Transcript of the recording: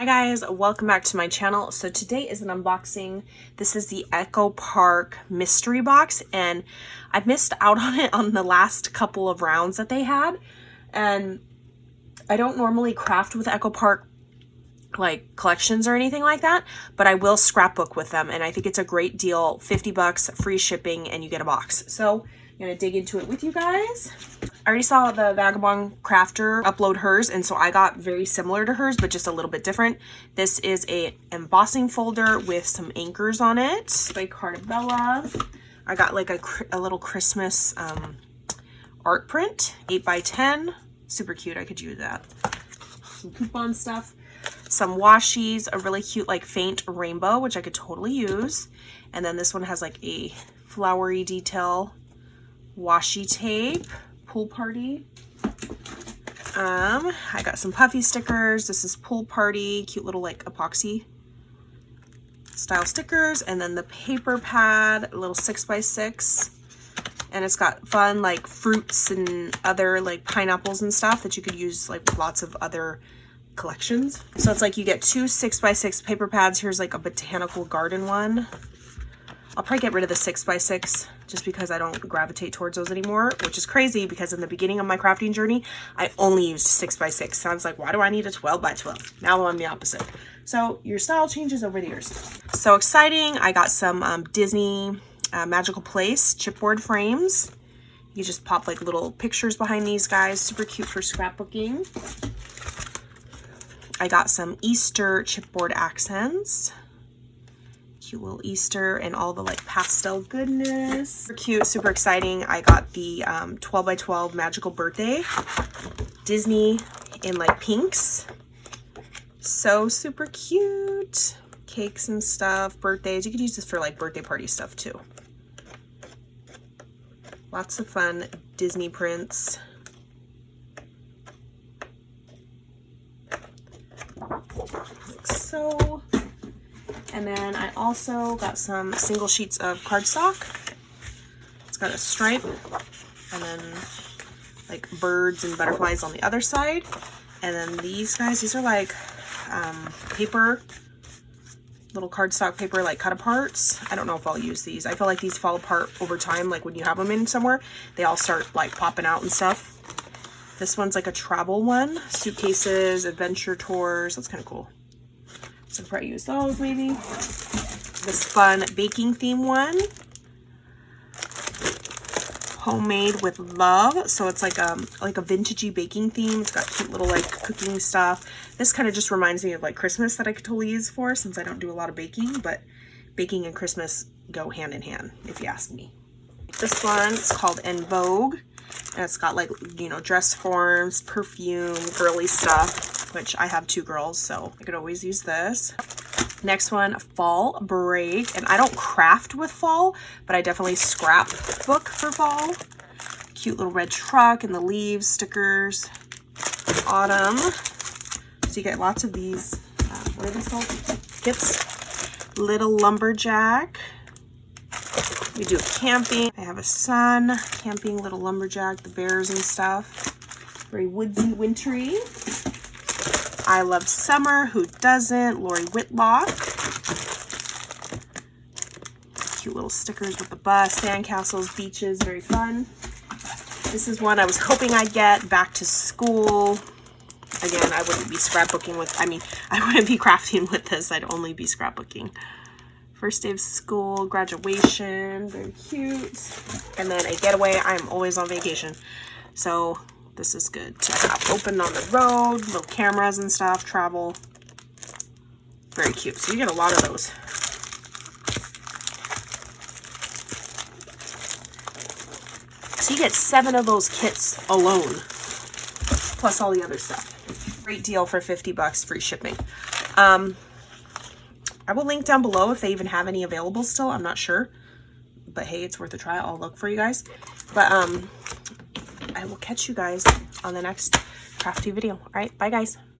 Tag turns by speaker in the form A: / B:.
A: Hi guys, welcome back to my channel. So today is an unboxing. This is the Echo Park mystery box, and I missed out on it on the last couple of rounds that they had. And I don't normally craft with Echo Park like collections or anything like that, but I will scrapbook with them, and I think it's a great deal. 50 bucks, free shipping, and you get a box. So I'm gonna dig into it with you guys. I already saw the Vagabond Crafter upload hers, and so I got very similar to hers, but just a little bit different. This is a embossing folder with some anchors on it by Cartabella. I got like a little Christmas art print, 8x10, super cute. I could use that. Some coupon stuff, some washies, a really cute like faint rainbow, which I could totally use. And then this one has like a flowery detail washi tape. Pool party. I got some puffy stickers. This is pool party, cute little like epoxy style stickers, and then the paper pad, a little 6x6, and it's got fun like fruits and other like pineapples and stuff that you could use like with lots of other collections. So it's like you get two 6x6 paper pads. Here's like a botanical garden one. I'll probably get rid of the 6x6 just because I don't gravitate towards those anymore, which is crazy because in the beginning of my crafting journey, I only used 6x6. So I was like, why do I need a 12x12? Now I'm the opposite. So your style changes over the years. So exciting. I got some Disney Magical Place chipboard frames. You just pop like little pictures behind these guys. Super cute for scrapbooking. I got some Easter chipboard accents. Cute little Easter and all the like pastel goodness. Super cute, super exciting. I got the 12x12 magical birthday Disney in like pinks. So super cute. Cakes and stuff, birthdays. You could use this for like birthday party stuff too. Lots of fun Disney prints. Like so. And then I also got some single sheets of cardstock. It's got a stripe and then like birds and butterflies on the other side. And then these guys, these are like paper, little cardstock paper, like cut aparts. I don't know if I'll use these. I feel like these fall apart over time. Like when you have them in somewhere, they all start like popping out and stuff. This one's like a travel one, suitcases, adventure tours. That's kind of cool. So I'll probably use those maybe. This fun baking theme one. Homemade with love. So it's like a vintagey baking theme. It's got cute little like cooking stuff. This kind of just reminds me of like Christmas that I could totally use for, since I don't do a lot of baking, but baking and Christmas go hand in hand if you ask me. This one is called En Vogue. And it's got like, you know, dress forms, perfume, girly stuff, which I have 2 girls, so I could always use this. Next one, Fall Break. And I don't craft with fall, but I definitely scrapbook for fall. Cute little red truck and the leaves, stickers. Autumn. So you get lots of these, what are these called? Kits. Little Lumberjack. We do camping. I have a son, camping, little lumberjack, the bears and stuff. Very woodsy, wintry. I love summer. Who doesn't? Lori Whitlock. Cute little stickers with the bus, sandcastles, beaches, very fun. This is one I was hoping I'd get. Back to school. Again, I wouldn't be scrapbooking with, I wouldn't be crafting with this. I'd only be scrapbooking. First day of school, graduation, very cute. And then a getaway. I'm always on vacation, so this is good to have open on the road, little cameras and stuff, travel. Very cute. So you get a lot of those. So you get 7 of those kits alone, plus all the other stuff. Great deal for 50 bucks, free shipping. I will link down below if they even have any available still. I'm not sure, but hey, it's worth a try. I'll look for you guys. But I will catch you guys on the next crafty video. All right, bye guys.